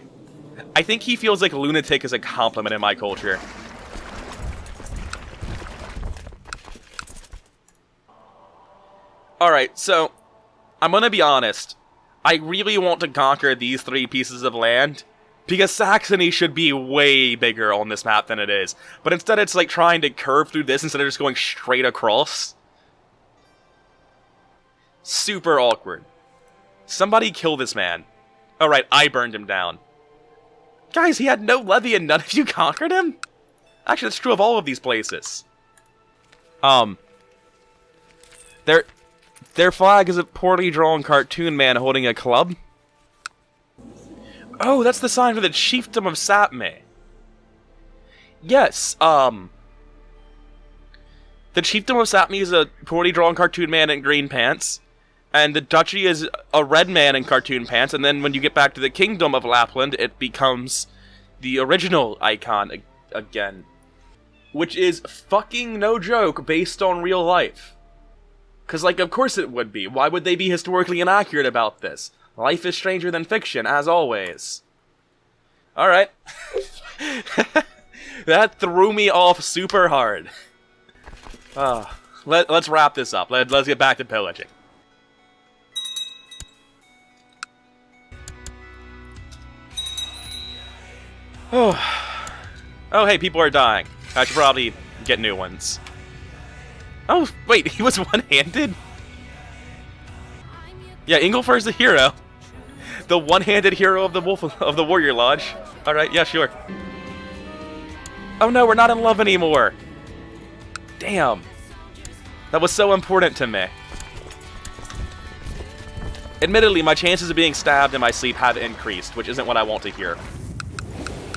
I think he feels like lunatic is a compliment in my culture. Alright, so, I'm gonna be honest. I really want to conquer these 3 pieces of land, because Saxony should be way bigger on this map than it is. But instead it's like trying to curve through this instead of just going straight across. Super awkward. Somebody kill this man. Alright, I burned him down. Guys, he had no levy and none of you conquered him? Actually, that's true of all of these places. Their flag is a poorly drawn cartoon man holding a club. Oh, that's the sign for the chiefdom of Sapmi. Yes, the chiefdom of Sapmi is a poorly drawn cartoon man in green pants, and the duchy is a red man in cartoon pants, and then when you get back to the kingdom of Lapland, it becomes the original icon again. Which is fucking no joke based on real life. Because, like, of course it would be. Why would they be historically inaccurate about this? Life is stranger than fiction, as always. Alright. That threw me off super hard. Let's wrap this up. Let's get back to pillaging. Oh, hey, people are dying. I should probably get new ones. Oh, wait, he was one-handed? Yeah, Ingolfur's the hero. The one-handed hero of the Warrior Lodge. Alright, yeah, sure. Oh no, we're not in love anymore. Damn. That was so important to me. Admittedly, my chances of being stabbed in my sleep have increased, which isn't what I want to hear.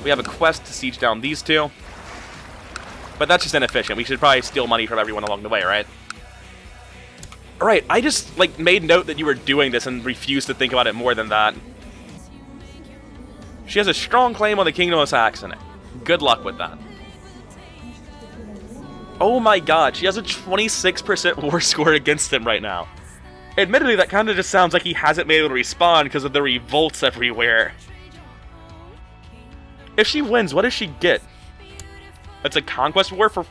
We have a quest to siege down these two. But that's just inefficient. We should probably steal money from everyone along the way, right? Alright, I just, like, made note that you were doing this and refused to think about it more than that. She has a strong claim on the Kingdom of Saxony. Good luck with that. Oh my god, she has a 26% war score against him right now. Admittedly, that kind of just sounds like he hasn't been able to respond because of the revolts everywhere. If she wins, what does she get? It's a conquest war for...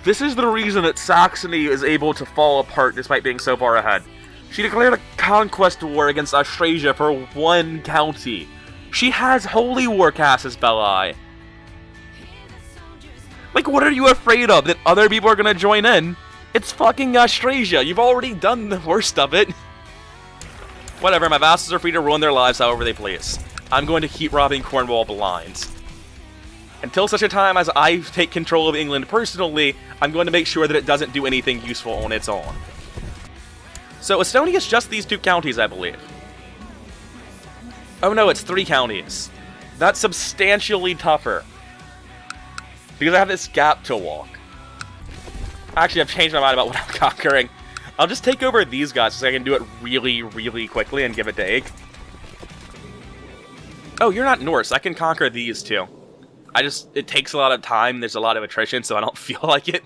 This is the reason that Saxony is able to fall apart despite being so far ahead. She declared a conquest war against Austrasia for one county. She has holy war Casus Belli. Like, what are you afraid of? That other people are gonna join in? It's fucking Austrasia. You've already done the worst of it. Whatever, my vassals are free to ruin their lives however they please. I'm going to keep robbing Cornwall blind. Until such a time as I take control of England personally, I'm going to make sure that it doesn't do anything useful on its own. So Estonia is just these two counties, I believe. Oh no, it's 3 counties. That's substantially tougher. Because I have this gap to walk. Actually, I've changed my mind about what I'm conquering. I'll just take over these guys so I can do it really, really quickly and give it to Ake. Oh, you're not Norse. I can conquer these two. It takes a lot of time, there's a lot of attrition, so I don't feel like it.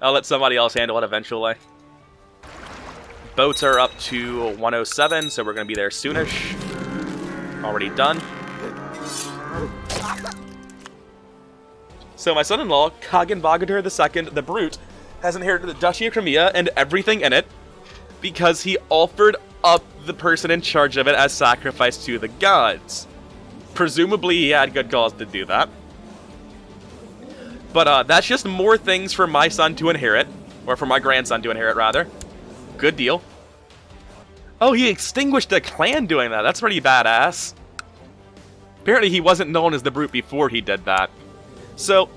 I'll let somebody else handle it eventually. Boats are up to 107, so we're going to be there soonish. Already done. So my son-in-law, Kagan Bogatyr II, the Brute, has inherited the Duchy of Crimea and everything in it, because he offered up the person in charge of it as sacrifice to the gods. Presumably he had good cause to do that. But that's just more things for my son to inherit. Or for my grandson to inherit, rather. Good deal. Oh, he extinguished a clan doing that. That's pretty badass. Apparently he wasn't known as the Brute before he did that. So,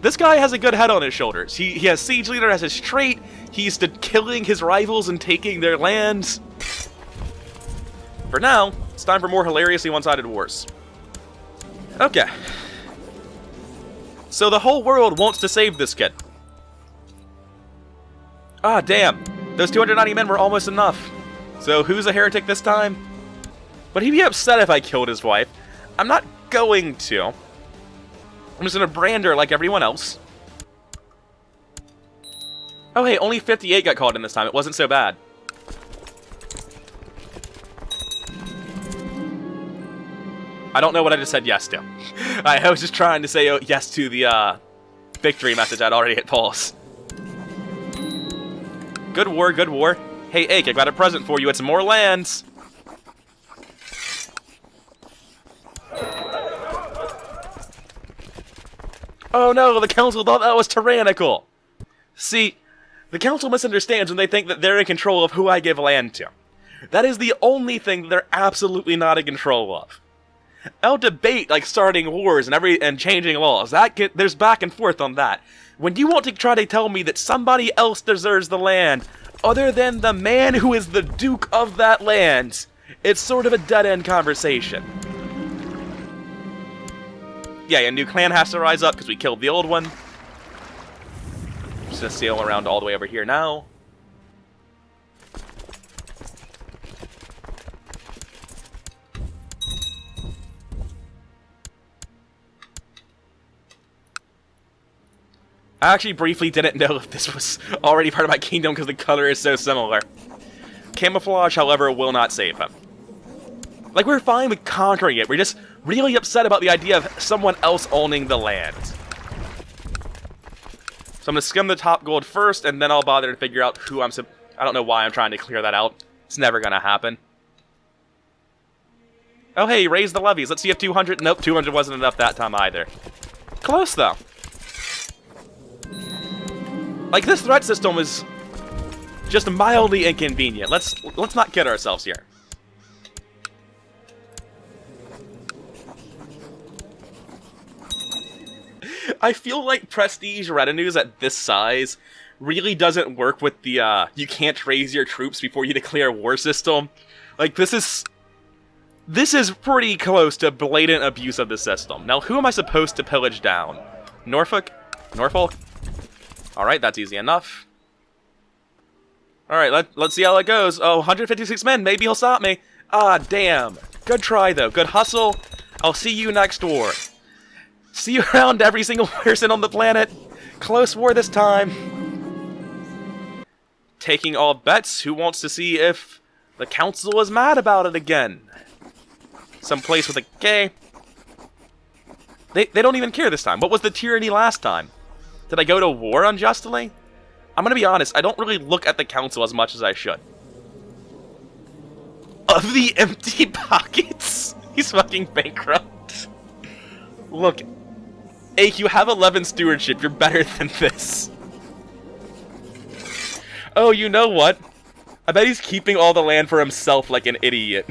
this guy has a good head on his shoulders. He has Siege Leader as his trait. He's to killing his rivals and taking their lands. For now, it's time for more hilariously one-sided wars. Okay. So the whole world wants to save this kid. Ah, damn. Those 290 men were almost enough. So who's a heretic this time? Would he be upset if I killed his wife? I'm not going to. I'm just gonna brand her like everyone else. Oh hey, only 58 got called in this time. It wasn't so bad. I don't know what I just said yes to. I was just trying to say yes to the victory message I'd already hit pause. Good war, good war. Hey, Ake, I got a present for you. It's more lands. Oh no, the council thought that was tyrannical. See, the council misunderstands when they think that they're in control of who I give land to. That is the only thing that they're absolutely not in control of. I'll debate, like, starting wars and changing laws. There's back and forth on that. When you want to try to tell me that somebody else deserves the land, other than the man who is the duke of that land, It's sort of a dead-end conversation. Yeah, a new clan has to rise up because we killed the old one. Just gonna sail around all the way over here now. I actually briefly didn't know if this was already part of my kingdom because the color is so similar. Camouflage, however, will not save him. Like, we're fine with conquering it, we're just really upset about the idea of someone else owning the land. So I'm gonna skim the top gold first, and then I'll bother to figure out who I don't know why I'm trying to clear that out. It's never gonna happen. Oh hey, raise the levies. Let's see if 200... Nope, 200 wasn't enough that time either. Close, though. Like, this threat system is just mildly inconvenient. Let's not kid ourselves here. I feel like prestige retinues at this size really doesn't work with the you can't raise your troops before you declare war system. Like, this is pretty close to blatant abuse of the system. Now, who am I supposed to pillage down? Norfolk? Alright, that's easy enough. Alright, let's see how it goes. Oh, 156 men, maybe he'll stop me. Ah, damn. Good try, though. Good hustle. I'll see you next war. See you around, every single person on the planet. Close war this time. Taking all bets, who wants to see if the council is mad about it again? Someplace with a K. They don't even care this time. What was the tyranny last time? Did I go to war unjustly? I'm gonna be honest, I don't really look at the council as much as I should. Of the empty pockets? He's fucking bankrupt. Look, Ake, you have 11 stewardship, you're better than this. Oh, you know what? I bet he's keeping all the land for himself like an idiot.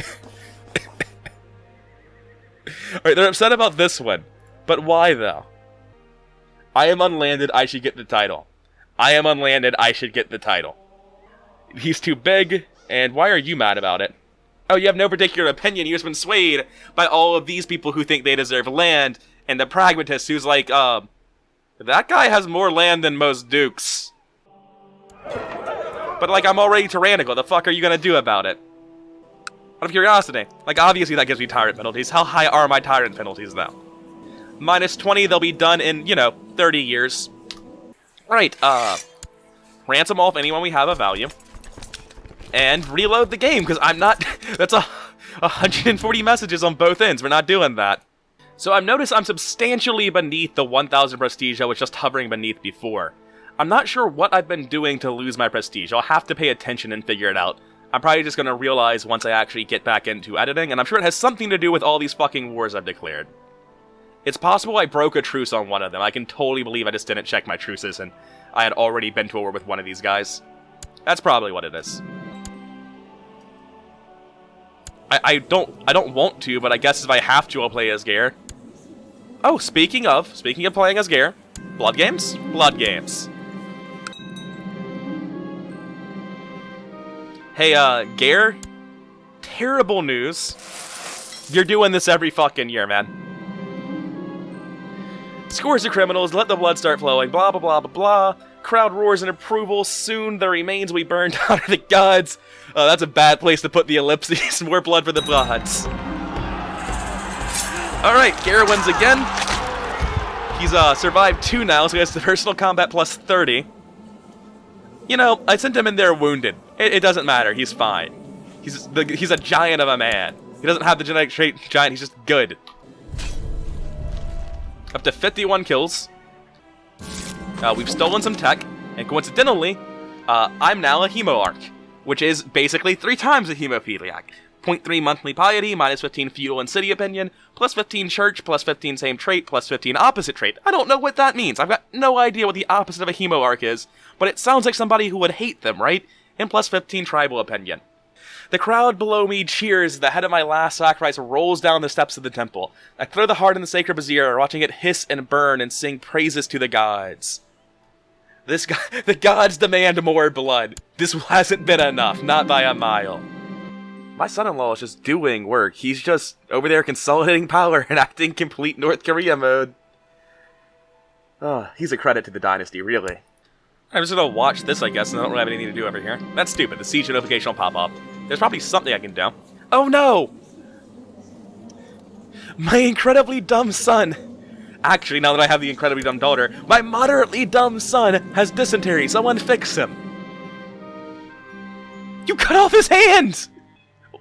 Alright, they're upset about this one. But why, though? I am unlanded, I should get the title. I am unlanded, I should get the title. He's too big, and why are you mad about it? Oh, you have no particular opinion, you've just been swayed by all of these people who think they deserve land, and the pragmatist who's like, that guy has more land than most dukes. But, like, I'm already tyrannical, the fuck are you gonna do about it? Out of curiosity, like, obviously that gives me tyrant penalties. How high are my tyrant penalties, though? Minus 20, they'll be done in, 30 years. Right, ransom off anyone we have of value. And reload the game, because I'm not... That's 140 messages on both ends, we're not doing that. So I've noticed I'm substantially beneath the 1000 prestige I was just hovering beneath before. I'm not sure what I've been doing to lose my prestige, I'll have to pay attention and figure it out. I'm probably just gonna realize once I actually get back into editing, and I'm sure it has something to do with all these fucking wars I've declared. It's possible I broke a truce on one of them. I can totally believe I just didn't check my truces and I had already been to war with one of these guys. That's probably what it is. I don't want to, but I guess if I have to, I'll play as Gare. Oh, speaking of playing as Gare, Blood games? Blood games. Hey, Gare, terrible news. You're doing this every fucking year, man. Scores of criminals, let the blood start flowing, blah blah blah blah blah. Crowd roars in approval, soon the remains we burn down are the gods. That's a bad place to put the ellipses. More blood for the bloods. Alright, Gare wins again. He's survived 2 now, so he has the personal combat plus 30. You know, I sent him in there wounded. It doesn't matter, he's fine. He's a giant of a man. He doesn't have the genetic trait giant, he's just good. Up to 51 kills. We've stolen some tech, and coincidentally, I'm now a hemoarch, which is basically 3 times a hemophiliac. 0.3 monthly piety, minus 15 feudal and city opinion, plus 15 church, plus 15 same trait, plus 15 opposite trait. I don't know what that means. I've got no idea what the opposite of a hemoarch is, but it sounds like somebody who would hate them, right? And plus 15 tribal opinion. The crowd below me cheers as the head of my last sacrifice rolls down the steps of the temple. I throw the heart in the sacred brazier, watching it hiss and burn and sing praises to the gods. The gods demand more blood. This hasn't been enough, not by a mile. My son-in-law is just doing work. He's just over there consolidating power and acting complete North Korea mode. Oh, he's a credit to the Dynasty, really. I'm just gonna watch this, I guess, and I don't really have anything to do over here. That's stupid. The siege notification will pop up. There's probably something I can do. Oh no! My incredibly dumb son! Actually, now that I have the incredibly dumb daughter, my moderately dumb son has dysentery. Someone fix him. You cut off his hand!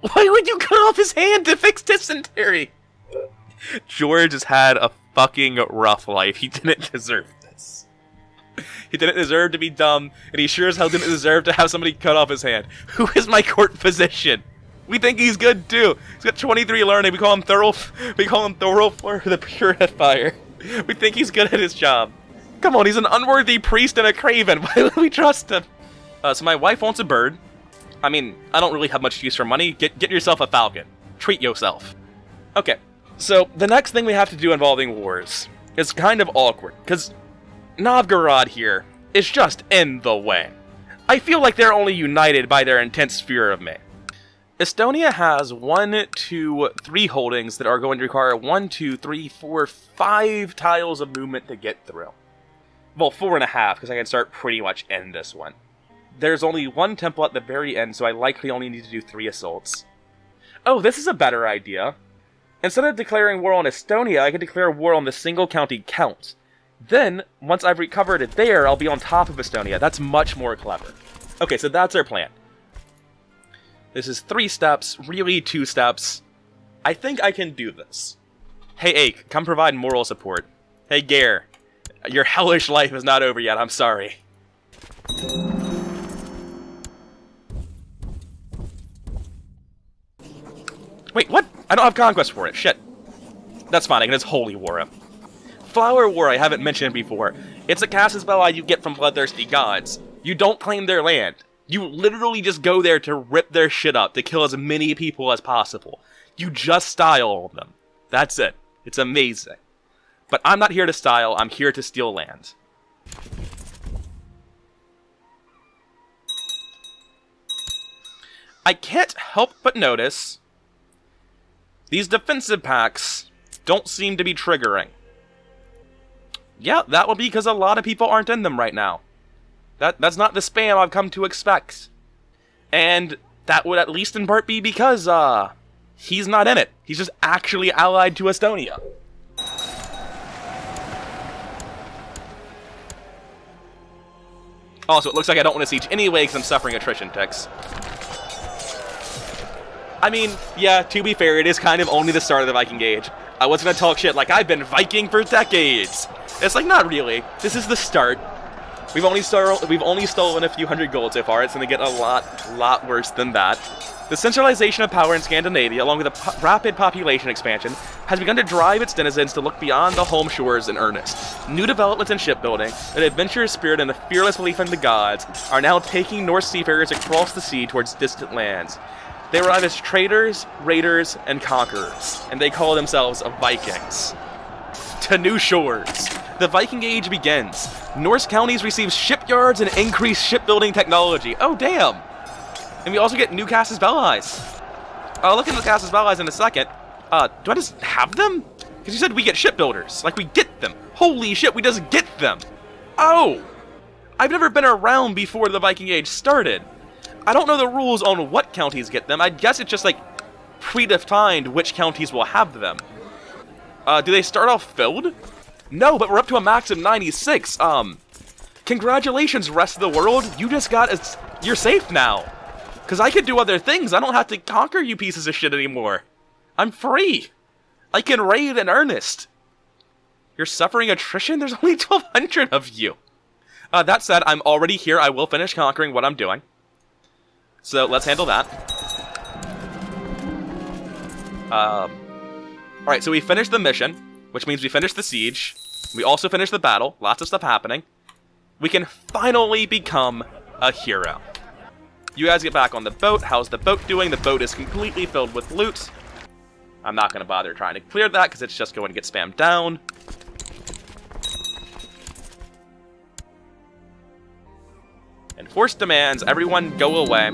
Why would you cut off his hand to fix dysentery? George has had a fucking rough life. He didn't deserve this. He didn't deserve to be dumb, and he sure as hell didn't deserve to have somebody cut off his hand. Who is my court physician? We think he's good too. He's got 23 learning. We call him Thorolf the Purifier. We think he's good at his job. Come on, he's an unworthy priest and a craven. Why would we trust him? So my wife wants a bird. I mean, I don't really have much use for money. Get yourself a falcon. Treat yourself. Okay, so the next thing we have to do involving wars is kind of awkward, because Novgorod here is just in the way. I feel like they're only united by their intense fear of me. Estonia has 1, 2, 3 holdings that are going to require 1, 2, 3, 4, 5 tiles of movement to get through. Well, 4.5, because I can start pretty much in this one. There's only 1 temple at the very end, so I likely only need to do 3 assaults. Oh, this is a better idea. Instead of declaring war on Estonia, I can declare war on the single county count. Then, once I've recovered it there, I'll be on top of Estonia. That's much more clever. Okay, so that's our plan. This is 3 steps, really 2 steps. I think I can do this. Hey, Ake, come provide moral support. Hey, Gare, your hellish life is not over yet, I'm sorry. Wait, what? I don't have conquest for it, shit. That's fine, I can just holy war him. Flower War I haven't mentioned before. It's a casus belli you get from bloodthirsty gods. You don't claim their land. You literally just go there to rip their shit up, to kill as many people as possible. You just style them. That's it. It's amazing. But I'm not here to style, I'm here to steal land. I can't help but notice these defensive packs don't seem to be triggering. Yeah, that would be because a lot of people aren't in them right now. That's not the spam I've come to expect. And that would at least in part be because, he's not in it. He's just actually allied to Estonia. Also, it looks like I don't want to siege anyway because I'm suffering attrition ticks. I mean, yeah, to be fair, it is kind of only the start of the Viking Age. I was gonna talk shit like I've been Viking for decades. It's like, not really. This is the start. We've only stolen a few hundred gold so far. It's gonna get a lot worse than that. The centralization of power in Scandinavia, along with a rapid population expansion, has begun to drive its denizens to look beyond the home shores in earnest. New developments in shipbuilding, an adventurous spirit, and a fearless belief in the gods are now taking Norse seafarers across the sea towards distant lands. They arrive as traders, raiders, and conquerors, and they call themselves Vikings. To new shores. The Viking Age begins. Norse counties receive shipyards and increased shipbuilding technology. Oh, damn! And we also get new casus belli. I'll look into the casus belli in a second. Do I just have them? Because you said we get shipbuilders. Like, we get them. Holy shit, we just get them! Oh! I've never been around before the Viking Age started. I don't know the rules on what counties get them. I guess it's just, like, predefined which counties will have them. Do they start off filled? No, but we're up to a max of 96. Congratulations, rest of the world. You just got you're safe now. Because I can do other things. I don't have to conquer you pieces of shit anymore. I'm free. I can raid in earnest. You're suffering attrition? There's only 1,200 of you. That said, I'm already here. I will finish conquering what I'm doing. So, let's handle that. Alright, so we finished the mission, which means we finished the siege. We also finished the battle. Lots of stuff happening. We can finally become a hero. You guys get back on the boat. How's the boat doing? The boat is completely filled with loot. I'm not going to bother trying to clear that because it's just going to get spammed down. Enforced demands. Everyone go away.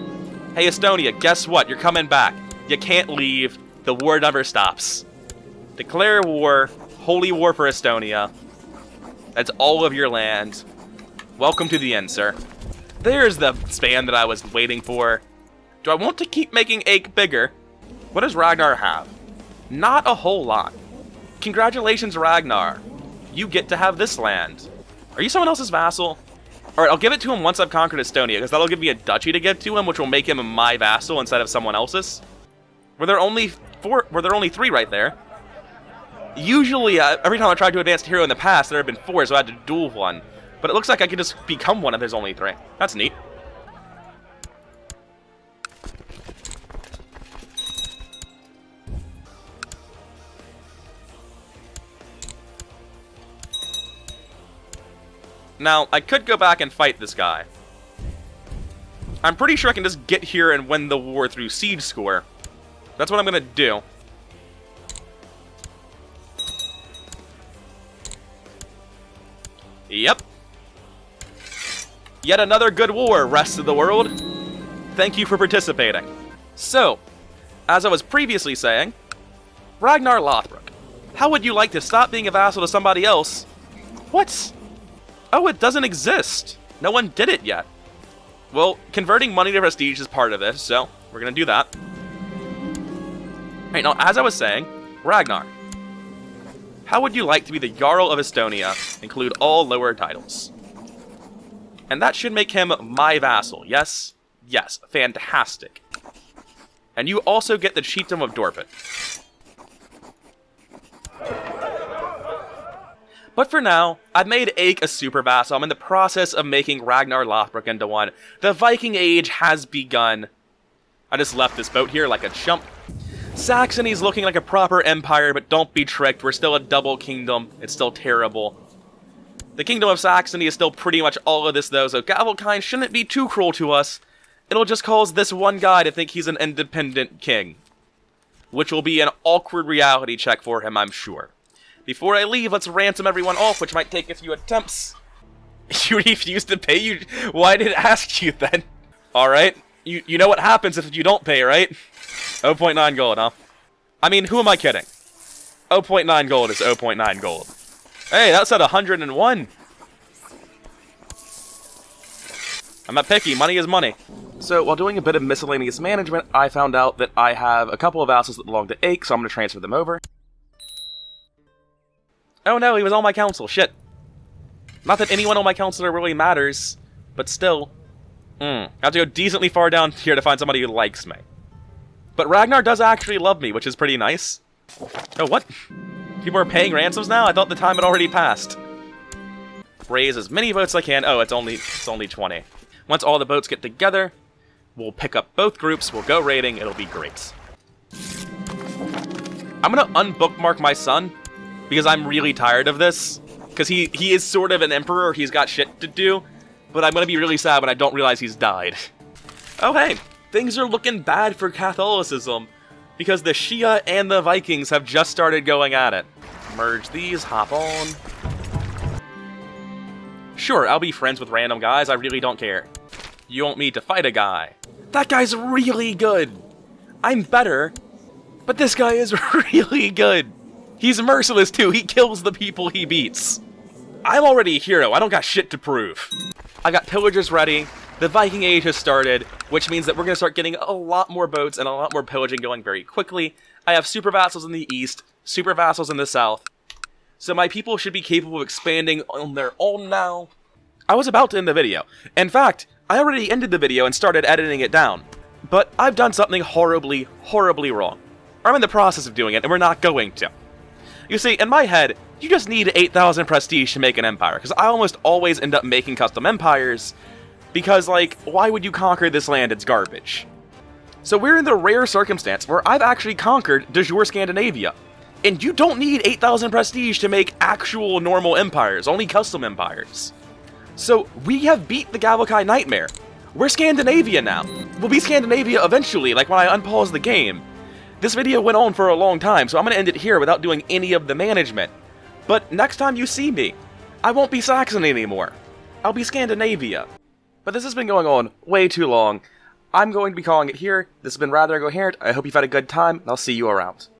Hey, Estonia, guess what? You're coming back. You can't leave. The war never stops. Declare war. Holy war for Estonia. That's all of your land. Welcome to the end, sir. There's the span that I was waiting for. Do I want to keep making Ache bigger? What does Ragnar have? Not a whole lot. Congratulations, Ragnar. You get to have this land. Are you someone else's vassal? Alright, I'll give it to him once I've conquered Estonia, because that'll give me a duchy to give to him, which will make him my vassal instead of someone else's. Were there only 3 right there? Usually, every time I tried to advance to hero in the past, there have been 4, so I had to duel one. But it looks like I could just become one if there's only 3. That's neat. Now, I could go back and fight this guy. I'm pretty sure I can just get here and win the war through siege score. That's what I'm gonna do. Yep. Yet another good war, rest of the world. Thank you for participating. So, as I was previously saying, Ragnar Lothbrok. How would you like to stop being a vassal to somebody else? What? Oh, it doesn't exist. No one did it yet. Well, converting money to prestige is part of this, so we're gonna do that. Alright, now, as I was saying, Ragnar. How would you like to be the Jarl of Estonia, include all lower titles? And that should make him my vassal, yes? Yes, fantastic. And you also get the chiefdom of Dorpat. But for now, I've made Ache a super vassal. I'm in the process of making Ragnar Lothbrok into one. The Viking Age has begun. I just left this boat here like a chump. Saxony's looking like a proper empire, but don't be tricked. We're still a double kingdom. It's still terrible. The Kingdom of Saxony is still pretty much all of this, though, so Gavelkind shouldn't be too cruel to us. It'll just cause this one guy to think he's an independent king. Which will be an awkward reality check for him, I'm sure. Before I leave, let's ransom everyone off, which might take a few attempts. You refuse to pay? Why did it ask you then? Alright, you know what happens if you don't pay, right? 0.9 gold, huh? I mean, who am I kidding? 0.9 gold is 0.9 gold. Hey, that's at 101. I'm not picky, money is money. So, while doing a bit of miscellaneous management, I found out that I have a couple of vassals that belong to Ache, so I'm going to transfer them over. Oh no, he was on my council, shit. Not that anyone on my council really matters, but still. I have to go decently far down here to find somebody who likes me. But Ragnar does actually love me, which is pretty nice. Oh, what? People are paying ransoms now? I thought the time had already passed. Raise as many votes as I can. Oh, it's only 20. Once all the boats get together, we'll pick up both groups, we'll go raiding, it'll be great. I'm gonna unbookmark my son, because I'm really tired of this. Because he is sort of an emperor, he's got shit to do, but I'm gonna be really sad when I don't realize he's died. Oh hey, things are looking bad for Catholicism, because the Shia and the Vikings have just started going at it. Merge these, hop on. Sure, I'll be friends with random guys, I really don't care. You want me to fight a guy? That guy's really good! I'm better, but this guy is really good! He's merciless too, he kills the people he beats. I'm already a hero, I don't got shit to prove. I got pillagers ready, the Viking Age has started, which means that we're going to start getting a lot more boats and a lot more pillaging going very quickly. I have super vassals in the east, super vassals in the south, so my people should be capable of expanding on their own now. I was about to end the video. In fact, I already ended the video and started editing it down. But I've done something horribly, horribly wrong. I'm in the process of doing it, and we're not going to. You see, in my head, you just need 8,000 prestige to make an empire, because I almost always end up making custom empires, because, like, why would you conquer this land? It's garbage. So we're in the rare circumstance where I've actually conquered de jure Scandinavia. And you don't need 8,000 prestige to make actual normal empires, only custom empires. So we have beat the Gavelkai nightmare. We're Scandinavia now. We'll be Scandinavia eventually, like when I unpause the game. This video went on for a long time, so I'm going to end it here without doing any of the management. But next time you see me, I won't be Saxony anymore. I'll be Scandinavia. But this has been going on way too long. I'm going to be calling it here. This has been Rather Incoherent. I hope you've had a good time, and I'll see you around.